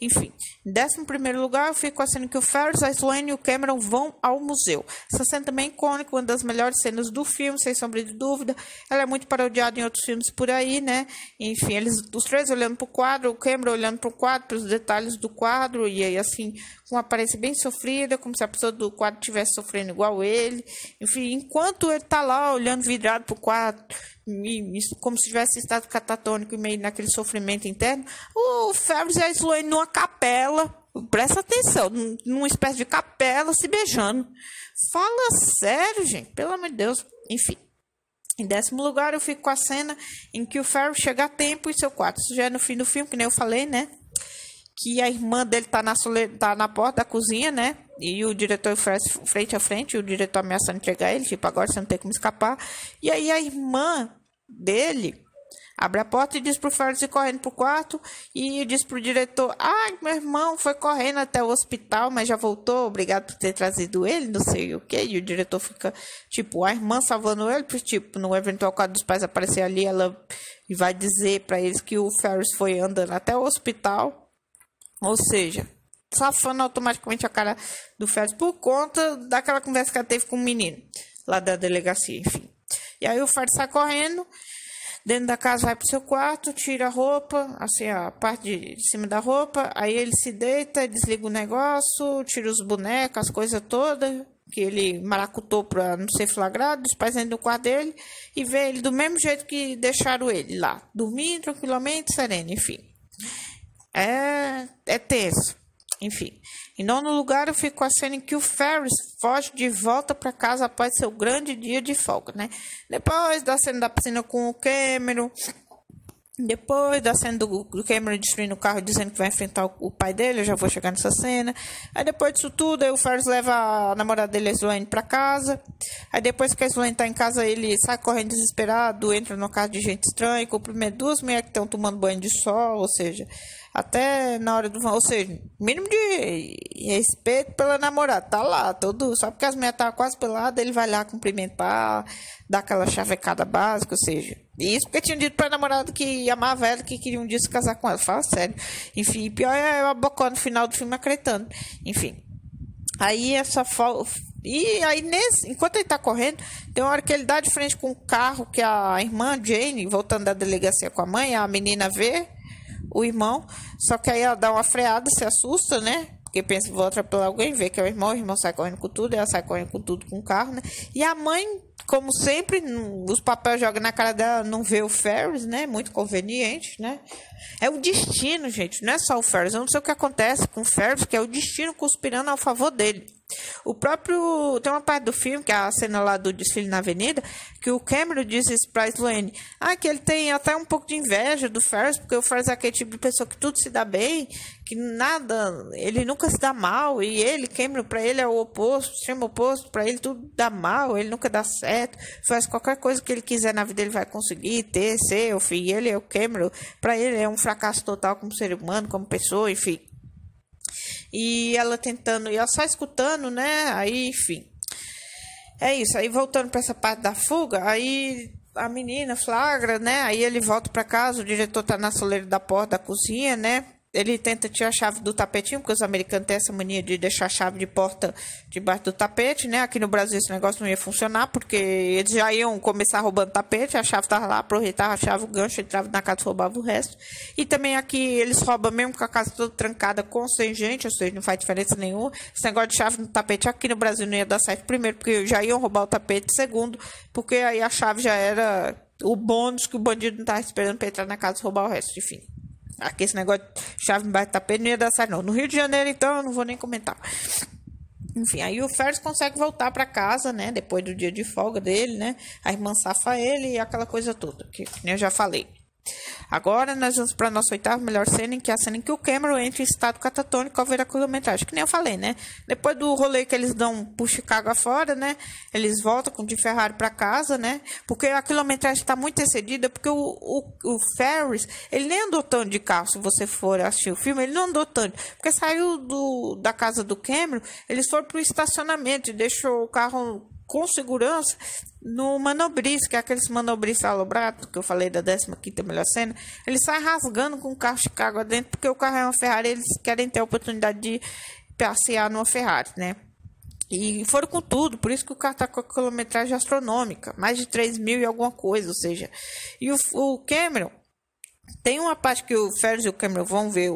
Enfim, em 11º lugar, eu fico a cena que o Ferris, a Sloane e o Cameron vão ao museu. Essa cena também é icônica, uma das melhores cenas do filme, sem sombra de dúvida. Ela é muito parodiada em outros filmes por aí, né? Enfim, os três olhando pro quadro, o Cameron olhando pro quadro, pros detalhes do quadro, e aí assim, com uma aparência bem sofrida, como se a pessoa do quadro estivesse sofrendo igual ele. Enfim, enquanto ele tá lá olhando vidrado pro quadro, como se tivesse estado catatônico e meio naquele sofrimento interno, o Ferris e a Sloane numa capela, presta atenção, numa espécie de capela, se beijando. Fala sério, gente, pelo amor de Deus. Enfim, em 10º lugar eu fico com a cena em que o Ferris chega a tempo em seu quarto. Isso já é no fim do filme, que nem eu falei, né? Que a irmã dele tá na porta da cozinha, né? E o diretor frente a frente, e o diretor ameaçando entregar ele, tipo, agora você não tem como escapar. E aí a irmã dele abre a porta e diz pro Ferris ir correndo pro quarto e diz pro diretor: ai, meu irmão foi correndo até o hospital, mas já voltou, obrigado por ter trazido ele, não sei o que. E o diretor fica, tipo, a irmã salvando ele, tipo, no eventual caso dos pais aparecer ali, ela vai dizer pra eles que o Ferris foi andando até o hospital. Ou seja, safando automaticamente a cara do Ferris por conta daquela conversa que ela teve com o menino lá da delegacia, enfim. E aí o Ferris sai correndo dentro da casa, vai pro seu quarto, tira a roupa, assim, a parte de cima da roupa, aí ele se deita, desliga o negócio, tira os bonecos, as coisas todas, que ele maracutou para não ser flagrado, os pais entram no quarto dele e vê ele do mesmo jeito que deixaram ele lá, dormindo tranquilamente, sereno, enfim. É tenso. Enfim, Em nono lugar, eu fico com a cena em que o Ferris foge de volta para casa após seu grande dia de folga, né? Depois da cena da piscina com o Cameron, depois da cena do Cameron destruindo o carro dizendo que vai enfrentar o pai dele, eu já vou chegar nessa cena. Aí depois disso tudo, aí o Ferris leva a namorada dele, a Sloane, pra casa. Aí depois que a Sloane tá em casa, ele sai correndo desesperado, entra no carro de gente estranha, cumprimenta duas mulheres que estão tomando banho de sol, ou seja, até na hora do... Ou seja, mínimo de respeito pela namorada, tá lá, todo... Só porque as mulheres estavam quase peladas, ele vai lá cumprimentar, dar aquela chavecada básica, ou seja... Isso porque tinha dito pra namorada que amava ela, que queria um dia se casar com ela. Fala sério. Enfim, pior é a Bocó no final do filme acreditando. Enfim. Aí E aí, enquanto ele tá correndo, tem uma hora que ele dá de frente com o carro que a irmã Jane, voltando da delegacia com a mãe, a menina vê o irmão. Só que aí ela dá uma freada, se assusta, né? Porque pensa que vou atropelar alguém, vê que é o irmão sai correndo com tudo, ela sai correndo com tudo com o carro, né? E a mãe, como sempre, os papéis jogam na cara dela, não vê o Ferris, né? Muito conveniente, né? É o destino, gente, não é só o Ferris. Eu não sei o que acontece com o Ferris, que é o destino conspirando ao favor dele. O próprio... Tem uma parte do filme, que é a cena lá do desfile na avenida, que o Cameron diz isso pra Sloane. Que ele tem até um pouco de inveja do Ferris, porque o Ferris é aquele tipo de pessoa que tudo se dá bem, que nada... Ele nunca se dá mal, e ele, Cameron, pra ele é o oposto, extremo oposto, pra ele tudo dá mal, ele nunca dá certo, faz qualquer coisa que ele quiser na vida, ele vai conseguir ter, ser, o filho, ele é o Cameron, pra ele é um fracasso total como ser humano, como pessoa, enfim. E ela tentando, e ela só escutando, né? Aí, enfim. É isso. Aí voltando para essa parte da fuga, aí a menina flagra, né? Aí ele volta para casa, o diretor tá na soleira da porta da cozinha, né? Ele tenta tirar a chave do tapetinho, porque os americanos têm essa mania de deixar a chave de porta debaixo do tapete, né? Aqui no Brasil esse negócio não ia funcionar, porque eles já iam começar roubando tapete, a chave estava lá, aproveitava a chave, o gancho, entrava na casa e roubava o resto. E também aqui eles roubam mesmo com a casa toda trancada, com ou sem gente, ou seja, não faz diferença nenhuma. Esse negócio de chave no tapete aqui no Brasil não ia dar certo, primeiro, porque já iam roubar o tapete, segundo, porque aí a chave já era o bônus que o bandido não estava esperando para entrar na casa e roubar o resto, enfim. Aqui esse negócio de chave embaixo do tapete não ia dar certo, não. No Rio de Janeiro, então, eu não vou nem comentar. Enfim, aí o Ferris consegue voltar para casa, né? Depois do dia de folga dele, né? A irmã safa ele e aquela coisa toda, que eu já falei. Agora nós vamos para a nossa oitava melhor cena, que é a cena em que o Cameron entra em estado catatônico ao ver a quilometragem, que nem eu falei, né? Depois do rolê que eles dão por Chicago afora, né? Eles voltam com de Ferrari para casa, né? Porque a quilometragem está muito excedida, porque o Ferris, ele nem andou tanto de carro, se você for assistir o filme, ele não andou tanto, porque saiu da casa do Cameron, eles foram para o estacionamento e deixou o carro com segurança no manobris, que é aqueles manobris alobrados que eu falei da 15ª melhor cena. Ele sai rasgando com o carro Chicago dentro, porque o carro é uma Ferrari, eles querem ter a oportunidade de passear numa Ferrari, né? E foram com tudo, por isso que o carro tá com a quilometragem astronômica, mais de 3 mil e alguma coisa, ou seja, e o Cameron, tem uma parte que o Ferris e o Cameron vão ver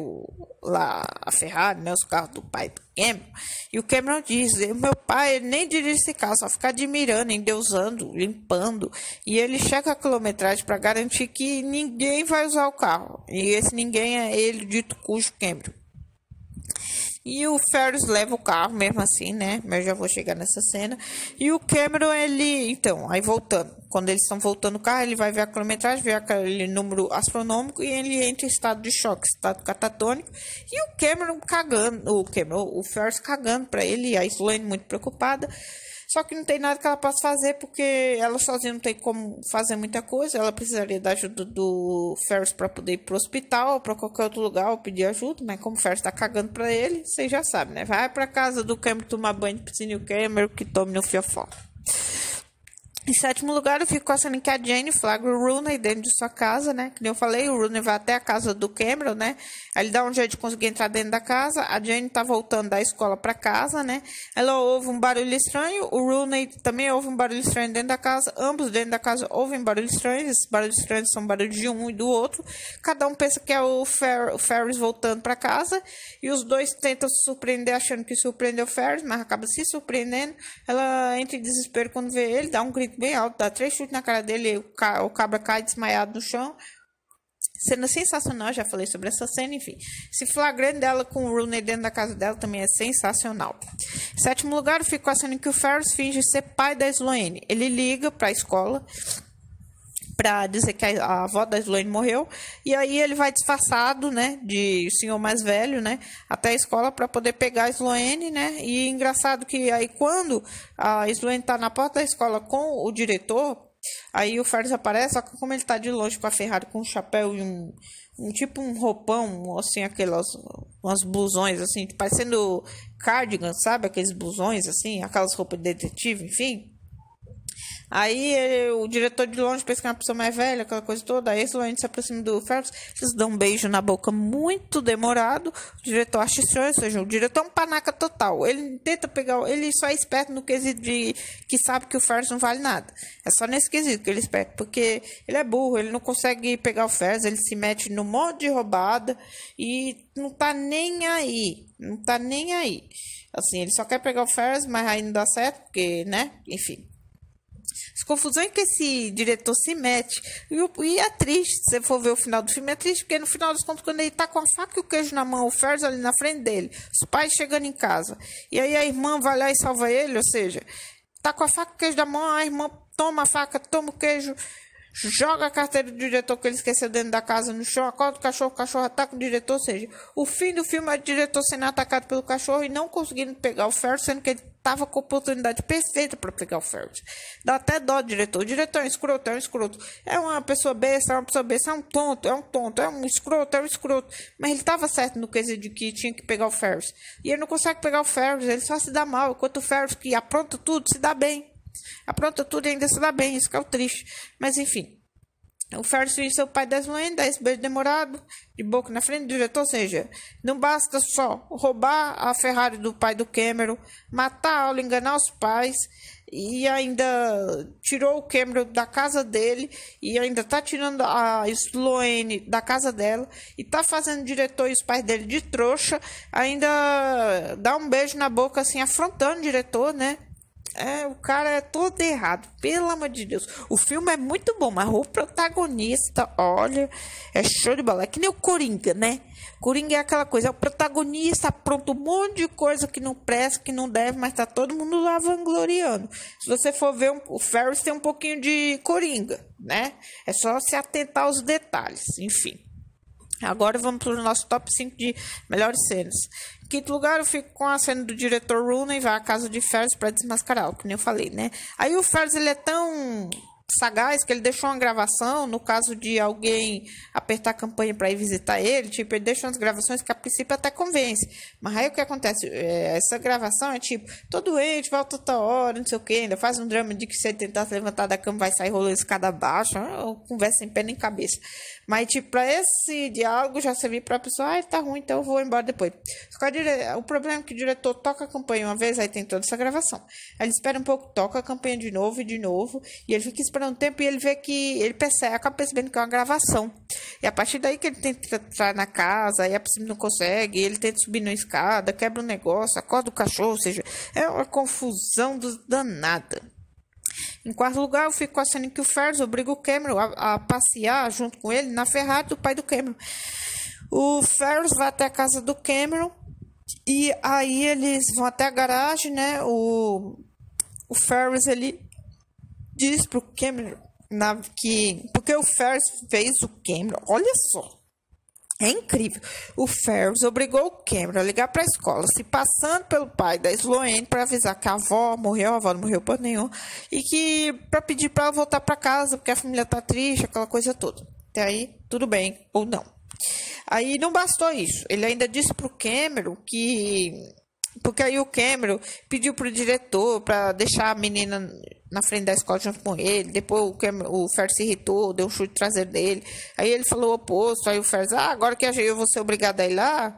lá a Ferrari, né, os carros do pai do Cameron, e o Cameron diz, meu pai ele nem dirige esse carro, só fica admirando, endeusando, limpando, e ele checa a quilometragem para garantir que ninguém vai usar o carro, e esse ninguém é ele, dito cujo Cameron. E o Ferris leva o carro mesmo assim, né? Mas eu já vou chegar nessa cena. E o Cameron, ele... Então, aí voltando. Quando eles estão voltando o carro, ele vai ver a quilometragem, vê aquele número astronômico e ele entra em estado de choque, estado catatônico. E o Cameron cagando... O Ferris cagando pra ele. E a Sloane muito preocupada. Só que não tem nada que ela possa fazer, porque ela sozinha não tem como fazer muita coisa. Ela precisaria da ajuda do Ferris para poder ir pro hospital ou para qualquer outro lugar ou pedir ajuda. Mas como o Ferris tá cagando para ele, vocês já sabem, né? Vai para casa do Cameron tomar banho de piscina e o Cameron que tome no fiofó. Em sétimo lugar, eu fico com a cena em que a Jane flagra o Rooney dentro de sua casa, né? Que nem eu falei, o Rooney vai até a casa do Cameron, né? Aí ele dá um jeito de conseguir entrar dentro da casa. A Jane tá voltando da escola para casa, né? Ela ouve um barulho estranho. O Rooney também ouve um barulho estranho dentro da casa. Ambos dentro da casa ouvem barulhos estranhos. Esses barulhos estranhos são barulhos de um e do outro. Cada um pensa que é o Ferris voltando para casa. E os dois tentam se surpreender achando que surpreendeu o Ferris, mas acaba se surpreendendo. Ela entra em desespero quando vê ele, dá um grito bem alto, dá 3 chutes na cara dele, o cabra cai desmaiado no chão. Cena sensacional, já falei sobre essa cena, enfim. Esse flagrante dela com o Rooney dentro da casa dela também é sensacional. Em sétimo lugar, eu fico com a cena em que o Ferris finge ser pai da Sloane. Ele liga para a escola para dizer que a avó da Sloane morreu, e aí ele vai disfarçado, né, de senhor mais velho, né, até a escola para poder pegar a Sloane, né, e engraçado que aí quando a Sloane tá na porta da escola com o diretor, aí o Ferris aparece, só que como ele tá de longe com a Ferrari com um chapéu e um tipo um roupão, assim, umas blusões, assim, parecendo cardigan, sabe, aqueles blusões, assim, aquelas roupas de detetive, enfim. Aí o diretor de longe pensa que é uma pessoa mais velha, aquela coisa toda. Aí a gente se aproxima do Ferris, eles dão um beijo na boca muito demorado. O diretor acha estranho, ou seja, o diretor é um panaca total. Ele tenta pegar, ele só é esperto no quesito de que sabe que o Ferris não vale nada. É só nesse quesito que ele é esperto, porque ele é burro, ele não consegue pegar o Ferris, ele se mete num monte de roubada e não tá nem aí. Não tá nem aí. Assim, ele só quer pegar o Ferris, mas aí não dá certo, porque, né, enfim. As confusões que esse diretor se mete. E é triste, se você for ver o final do filme, é triste, porque no final das contas, quando ele tá com a faca e o queijo na mão, o Ferris ali na frente dele, os pais chegando em casa, e aí a irmã vai lá e salva ele, ou seja, tá com a faca e o queijo na mão, a irmã toma a faca, toma o queijo, joga a carteira do diretor que ele esqueceu dentro da casa no chão, acorda o cachorro ataca o diretor, ou seja, o fim do filme é o diretor sendo atacado pelo cachorro e não conseguindo pegar o Ferris, sendo que ele tava com a oportunidade perfeita para pegar o Ferris. Dá até dó do diretor. O diretor é um escroto, é um escroto. É uma pessoa besta, é um tonto, é um escroto, é um escroto. Mas ele tava certo no quesito de que tinha que pegar o Ferris. E ele não consegue pegar o Ferris, ele só se dá mal, enquanto o Ferris, que apronta tudo, se dá bem. Apronta tudo e ainda se dá bem, isso que é o triste. Mas enfim. O Ferris finge ser o pai da Sloane, dá esse beijo demorado, de boca na frente do diretor, ou seja, não basta só roubar a Ferrari do pai do Cameron, matar a aula, enganar os pais, e ainda tirou o Cameron da casa dele, e ainda tá tirando a Sloane da casa dela, e tá fazendo o diretor e os pais dele de trouxa, ainda dá um beijo na boca, assim, afrontando o diretor, né? O cara é todo errado, pelo amor de Deus. O filme é muito bom, mas o protagonista, olha, é show de bola. É que nem o Coringa, né? Coringa é aquela coisa, é o protagonista, pronto, um monte de coisa que não presta, que não deve, mas tá todo mundo lá vangloriando. Se você for ver, o Ferris tem um pouquinho de Coringa, né? É só se atentar aos detalhes, enfim. Agora vamos para o nosso top 5 de melhores cenas. Em quinto lugar, eu fico com a cena do diretor Rooney, vai à casa de Ferris para desmascarar, como eu falei, né? Aí o Ferris, ele é tão sagaz que ele deixou uma gravação, no caso de alguém apertar a campanha para ir visitar ele, tipo, ele deixa umas gravações que a princípio até convence. Mas aí o que acontece? Essa gravação é tipo, tô doente, volta toda hora, não sei o que, ainda faz um drama de que se ele tentar se levantar da cama vai sair rolando escada abaixo, conversa sem pé nem cabeça. Mas, tipo, pra esse diálogo já serviu pra pessoa, tá ruim, então eu vou embora depois. O problema é que o diretor toca a campanha uma vez, aí tem toda essa gravação. Aí ele espera um pouco, toca a campanha de novo, e ele fica esperando um tempo e ele vê que, ele percebe, acaba percebendo que é uma gravação. E a partir daí que ele tenta entrar na casa, aí a pessoa não consegue, ele tenta subir na escada, quebra um negócio, acorda o cachorro, ou seja, é uma confusão danada. Em quarto lugar, eu fico com a cena em que o Ferris obriga o Cameron a passear junto com ele na Ferrari do pai do Cameron. O Ferris vai até a casa do Cameron e aí eles vão até a garagem, né? O Ferris, ele diz pro Cameron porque o Ferris fez o Cameron, olha só. É incrível. O Ferris obrigou o Cameron a ligar para a escola, se passando pelo pai da Sloane para avisar que a avó não morreu por nenhum, e que para pedir para ela voltar para casa, porque a família tá triste, aquela coisa toda. Até aí, tudo bem, ou não. Aí não bastou isso. Ele ainda disse pro Cameron que... Porque aí o Cameron pediu pro diretor para deixar a menina na frente da escola junto com ele. Depois o Ferris se irritou, deu um chute traseiro dele. Aí ele falou o oposto. Aí o Ferris, agora que eu vou ser obrigado a ir lá,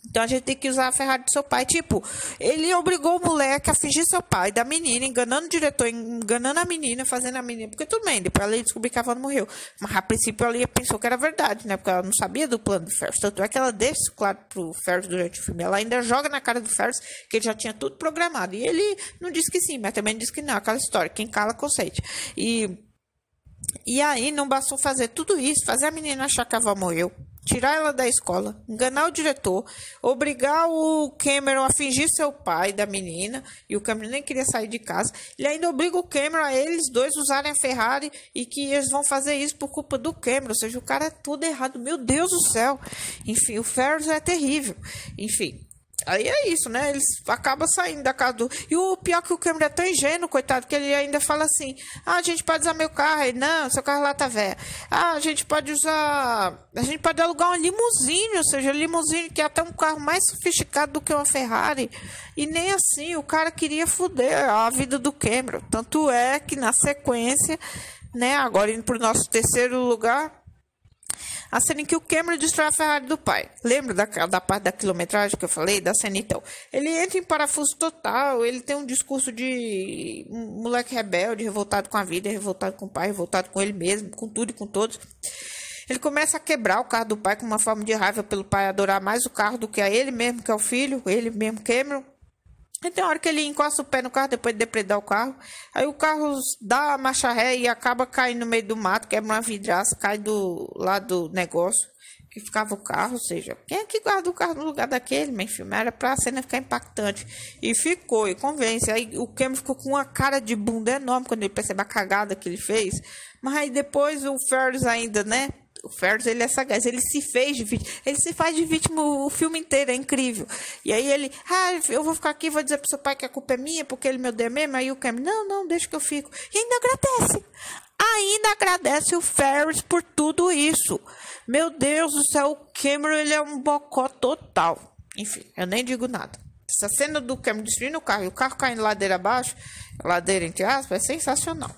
então a gente tem que usar a Ferrari do seu pai. Tipo, ele obrigou o moleque a fingir seu pai da menina, enganando o diretor, enganando a menina, fazendo a menina. Porque tudo bem, depois ela ia descobrir que a avó não morreu. Mas a princípio ela pensou que era verdade, né? Porque ela não sabia do plano do Ferris. Tanto é que ela deixa isso claro pro Ferris durante o filme. Ela ainda joga na cara do Ferris que ele já tinha tudo programado. E ele não disse que sim, mas também disse que não. Aquela história, quem cala consente. E aí não bastou fazer tudo isso, fazer a menina achar que a avó morreu, tirar ela da escola, enganar o diretor, obrigar o Cameron a fingir ser o pai da menina, e o Cameron nem queria sair de casa. Ele ainda obriga o Cameron a eles dois usarem a Ferrari e que eles vão fazer isso por culpa do Cameron, ou seja, o cara é tudo errado, meu Deus do céu. Enfim, o Ferris é terrível. Enfim, aí é isso, né? Eles acabam saindo da casa do... E o pior é que o Cameron é tão ingênuo, coitado, que ele ainda fala assim: ah, a gente pode usar meu carro. Aí, não, seu carro lá tá velho. Ah, a gente pode usar... A gente pode alugar uma limusine, ou seja, limusine que é até um carro mais sofisticado do que uma Ferrari. E nem assim, o cara queria foder a vida do Cameron. Tanto é que na sequência, né, agora indo pro nosso terceiro lugar... A cena em que o Cameron destrói a Ferrari do pai. Lembra da parte da quilometragem que eu falei? Da cena então. Ele entra em parafuso total. Ele tem um discurso de um moleque rebelde, revoltado com a vida, revoltado com o pai, revoltado com ele mesmo, com tudo e com todos. Ele começa a quebrar o carro do pai com uma forma de raiva pelo pai adorar mais o carro do que a ele mesmo, que é o filho, ele mesmo, Cameron. E tem hora que ele encosta o pé no carro depois de depredar o carro. Aí o carro dá a marcha ré e acaba caindo no meio do mato, quebra uma vidraça, cai do lado do negócio que ficava o carro. Ou seja, quem é que guarda o carro no lugar daquele? Meu filme era pra cena ficar impactante. E ficou, e convence. Aí o Cameron ficou com uma cara de bunda enorme quando ele percebe a cagada que ele fez. Mas aí depois o Ferris ainda, né? O Ferris, ele é sagaz, ele se fez de vítima, ele se faz de vítima o filme inteiro, é incrível. E aí ele, eu vou ficar aqui, vou dizer pro seu pai que a culpa é minha, porque ele me odeia mesmo. Aí o Cameron, não, deixa que eu fico. E ainda agradece o Ferris por tudo isso. Meu Deus do céu, o Cameron, ele é um bocó total. Enfim, eu nem digo nada. Essa cena do Cameron destruindo o carro e o carro caindo ladeira abaixo, ladeira entre aspas, é sensacional.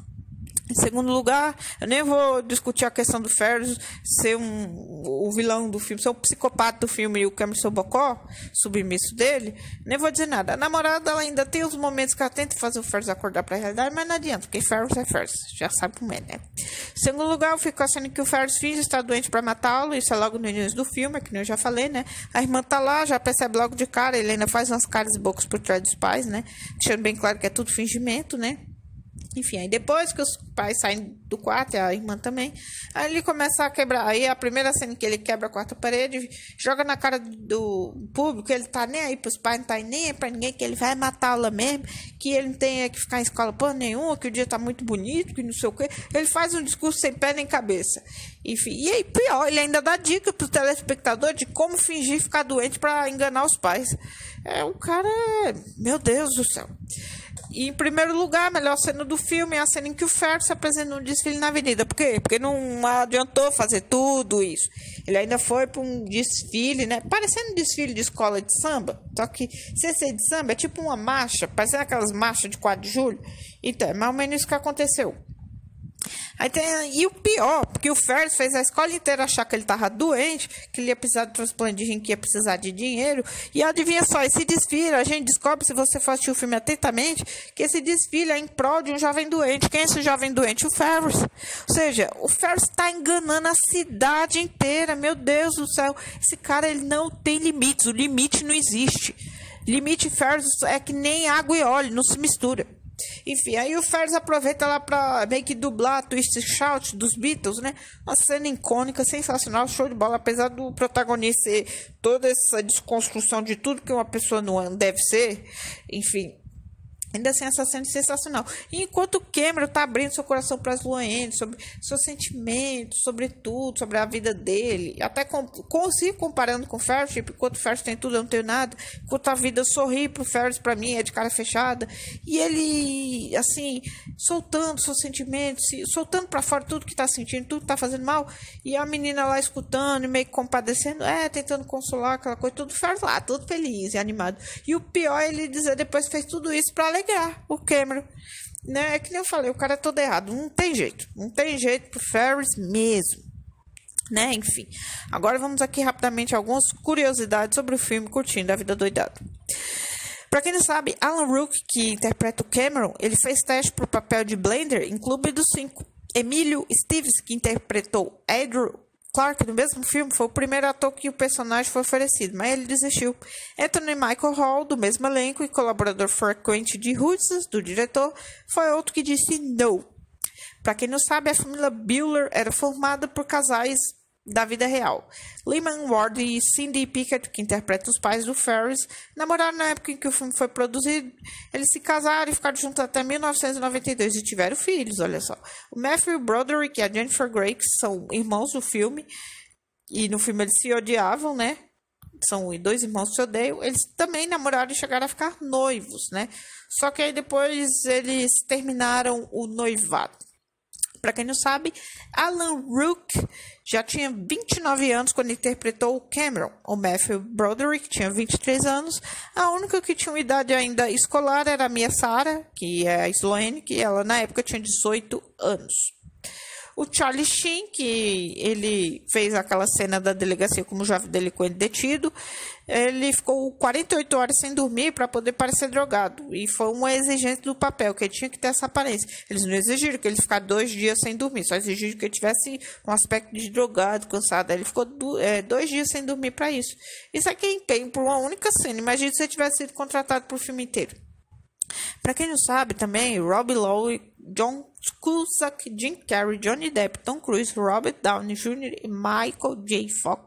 Em segundo lugar, eu nem vou discutir a questão do Ferris ser o vilão do filme, ser o psicopata do filme e o Cameron ser o bocó, submisso dele. Nem vou dizer nada. A namorada, ela ainda tem os momentos que ela tenta fazer o Ferris acordar para a realidade, mas não adianta, porque Ferris é Ferris. Já sabe como é, né? Em segundo lugar, eu fico achando que o Ferris finge estar doente para matá-lo. Isso é logo no início do filme, é que nem eu já falei, né? A irmã tá lá, já percebe logo de cara. Ele ainda faz umas caras e bocas por trás dos pais, né? Deixando bem claro que é tudo fingimento, né? Enfim, aí depois que os pais saem do quarto, e a irmã também, aí ele começa a quebrar. Aí a primeira cena que ele quebra a quarta parede, joga na cara do público, ele tá nem aí pros pais, não tá nem aí pra ninguém, que ele vai matá-la mesmo, que ele não tem que ficar em escola porra nenhuma, que o dia tá muito bonito, que não sei o quê. Ele faz um discurso sem pé nem cabeça. Enfim, e aí pior, ele ainda dá dica pro telespectador de como fingir ficar doente pra enganar os pais. O cara meu Deus do céu. E em primeiro lugar, a melhor cena do filme é a cena em que o Ferris se apresenta num desfile na avenida. Por quê? Porque não adiantou fazer tudo isso. Ele ainda foi para um desfile, né? Parecendo um desfile de escola de samba. Só que CC de samba é tipo uma marcha, parecendo aquelas marchas de 4 de julho. Então, é mais ou menos isso que aconteceu. E o pior, porque o Ferris fez a escola inteira achar que ele estava doente, que ele ia precisar de transplante de rim, que ia precisar de dinheiro. E adivinha só, esse desfile, a gente descobre, se você for assistir o filme atentamente, que esse desfile é em prol de um jovem doente. Quem é esse jovem doente? O Ferris. Ou seja, o Ferris está enganando a cidade inteira. Meu Deus do céu. Esse cara, ele não tem limites. O limite não existe. Limite Ferris é que nem água e óleo, não se mistura. Enfim, aí o Ferris aproveita lá pra meio que dublar a Twist and Shout dos Beatles, né? Uma cena icônica, sensacional, show de bola. Apesar do protagonista ser toda essa desconstrução de tudo que uma pessoa não deve ser, enfim, ainda assim essa cena é sensacional. E enquanto o Cameron tá abrindo seu coração para as Luanne, sobre seus sentimentos, sobre tudo, sobre a vida dele, até se comparando com o Ferris, tipo, enquanto o Ferris tem tudo, eu não tenho nada, enquanto a vida sorri pro Ferris, pra mim é de cara fechada, e ele, assim, soltando seus sentimentos, soltando pra fora tudo que tá sentindo, tudo que tá fazendo mal, e a menina lá escutando, e meio que compadecendo, tentando consolar aquela coisa, tudo, o Ferris lá, todo feliz e animado. E o pior é ele dizer depois que fez tudo isso pra alegrar o Cameron, né? É que nem eu falei, o cara é todo errado, não tem jeito pro Ferris mesmo, né? Enfim, agora vamos aqui rapidamente algumas curiosidades sobre o filme Curtindo a Vida Doidado. Pra quem não sabe, Alan Rook, que interpreta o Cameron, ele fez teste pro papel de Blender em Clube dos 5. Emílio Stevens, que interpretou Andrew Clark no mesmo filme, foi o primeiro ator que o personagem foi oferecido, mas ele desistiu. Anthony Michael Hall, do mesmo elenco e colaborador frequente de Hudson, do diretor, foi outro que disse não. Para quem não sabe, a família Bueller era formada por casais da vida real. Lyman Ward e Cindy Pickett, que interpretam os pais do Ferris, namoraram na época em que o filme foi produzido. Eles se casaram e ficaram juntos até 1992 e tiveram filhos, olha só. O Matthew Broderick e a Jennifer Grey, que são irmãos do filme, e no filme eles se odiavam, né? São dois irmãos que se odeiam. Eles também namoraram e chegaram a ficar noivos, né? Só que aí depois eles terminaram o noivado. Para quem não sabe, Alan Rook já tinha 29 anos quando interpretou o Cameron. O Matthew Broderick tinha 23 anos. A única que tinha uma idade ainda escolar era a Mia Sara, que é a Sloane, que ela na época tinha 18 anos. O Charlie Sheen, que ele fez aquela cena da delegacia como jovem delinquente detido, ele ficou 48 horas sem dormir para poder parecer drogado. E foi uma exigência do papel, que ele tinha que ter essa aparência. Eles não exigiram que ele ficasse 2 dias sem dormir, só exigiram que ele tivesse um aspecto de drogado, cansado. Ele ficou 2 dias sem dormir para isso. Isso aqui é empenho por uma única cena. Imagina se ele tivesse sido contratado para o filme inteiro. Para quem não sabe também, Rob Lowe, John Cusack, Jim Carrey, Johnny Depp, Tom Cruise, Robert Downey Jr. e Michael J. Fox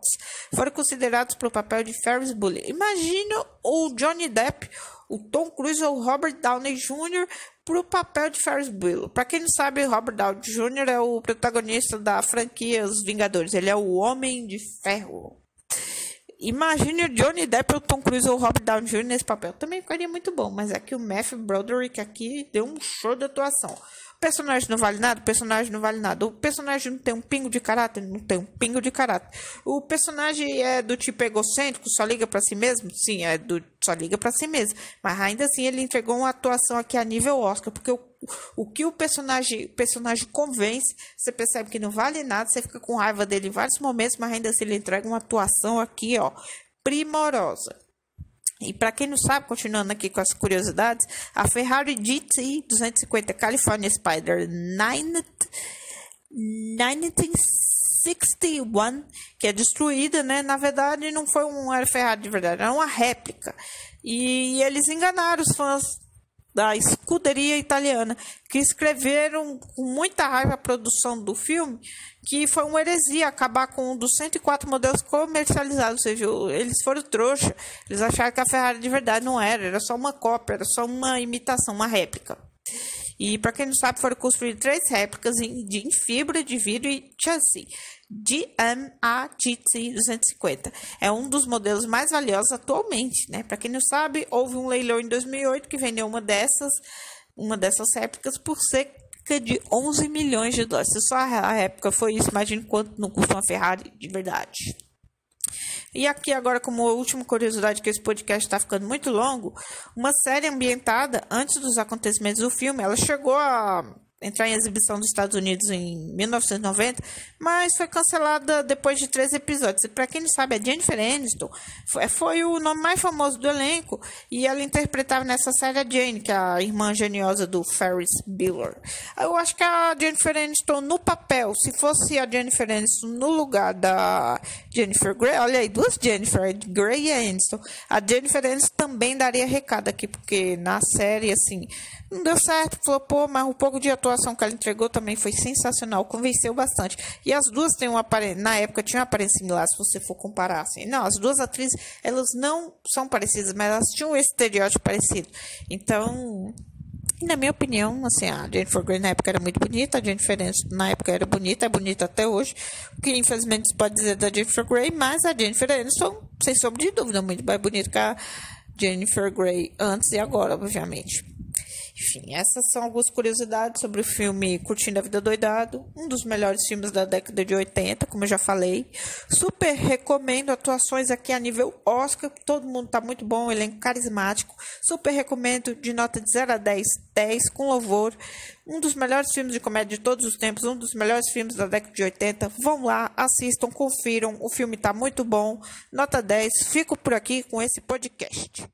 foram considerados para o papel de Ferris Bueller. Imagina o Johnny Depp, o Tom Cruise ou o Robert Downey Jr. para o papel de Ferris Bueller. Para quem não sabe, Robert Downey Jr. é o protagonista da franquia Os Vingadores. Ele é o Homem de Ferro. Imagine o Johnny Depp, o Tom Cruise ou o Robert Downey Jr. nesse papel. Também ficaria muito bom, mas é que o Matthew Broderick aqui deu um show de atuação. O personagem não vale nada, o personagem não vale nada. O personagem não tem um pingo de caráter, não tem um pingo de caráter. O personagem é do tipo egocêntrico, só liga pra si mesmo? Sim, só liga pra si mesmo. Mas ainda assim ele entregou uma atuação aqui a nível Oscar, porque o que o personagem convence, você percebe que não vale nada, você fica com raiva dele em vários momentos, mas ainda assim ele entrega uma atuação aqui, ó, primorosa. E para quem não sabe, continuando aqui com as curiosidades, a Ferrari GT 250 California Spider 1961, que é destruída, né? Na verdade, não foi uma Ferrari de verdade, era uma réplica. E eles enganaram os fãs da escuderia italiana, que escreveram com muita raiva a produção do filme, que foi uma heresia acabar com um dos 104 modelos comercializados, ou seja, eles foram trouxa, eles acharam que a Ferrari de verdade não era só uma cópia, era só uma imitação, uma réplica. E para quem não sabe, foram construídas 3 réplicas em fibra de vidro e chassi. GMA GT 250 é um dos modelos mais valiosos atualmente, né? Para quem não sabe, houve um leilão em 2008 que vendeu uma dessas réplicas por cerca de 11 milhões de dólares. Se só a réplica foi isso, imagine quanto não custa uma Ferrari de verdade. E aqui agora, como última curiosidade, que esse podcast está ficando muito longo, uma série ambientada antes dos acontecimentos do filme, ela chegou a entrar em exibição nos Estados Unidos em 1990, mas foi cancelada depois de 3 episódios. E para quem não sabe, a Jennifer Aniston foi o nome mais famoso do elenco, e ela interpretava nessa série a Jane, que é a irmã geniosa do Ferris Bueller. Eu acho que a Jennifer Aniston no papel, se fosse a Jennifer Aniston no lugar da Jennifer Grey, olha aí, 2 Jennifer, Grey e Aniston, a Jennifer Aniston também daria recado aqui, porque na série, assim, não deu certo, flopou, mas um pouco de atuação que ela entregou também foi sensacional, convenceu bastante. E as duas têm uma aparência, na época tinham uma aparência similar, se você for comparar assim. Não, as duas atrizes, elas não são parecidas, mas elas tinham um estereótipo parecido. Então, na minha opinião, assim, a Jennifer Grey na época era muito bonita, a Jennifer Aniston na época era bonita, é bonita até hoje. O que infelizmente se pode dizer da Jennifer Grey, mas a Jennifer Aniston, sem sombra de dúvida, muito mais bonita que a Jennifer Grey antes e agora, obviamente. Enfim, essas são algumas curiosidades sobre o filme Curtindo a Vida Doidado, um dos melhores filmes da década de 80, como eu já falei. Super recomendo, atuações aqui a nível Oscar, todo mundo tá muito bom, elenco carismático. Super recomendo, de nota de 0 a 10, 10 com louvor. Um dos melhores filmes de comédia de todos os tempos, um dos melhores filmes da década de 80. Vão lá, assistam, confiram, o filme tá muito bom. Nota 10, fico por aqui com esse podcast.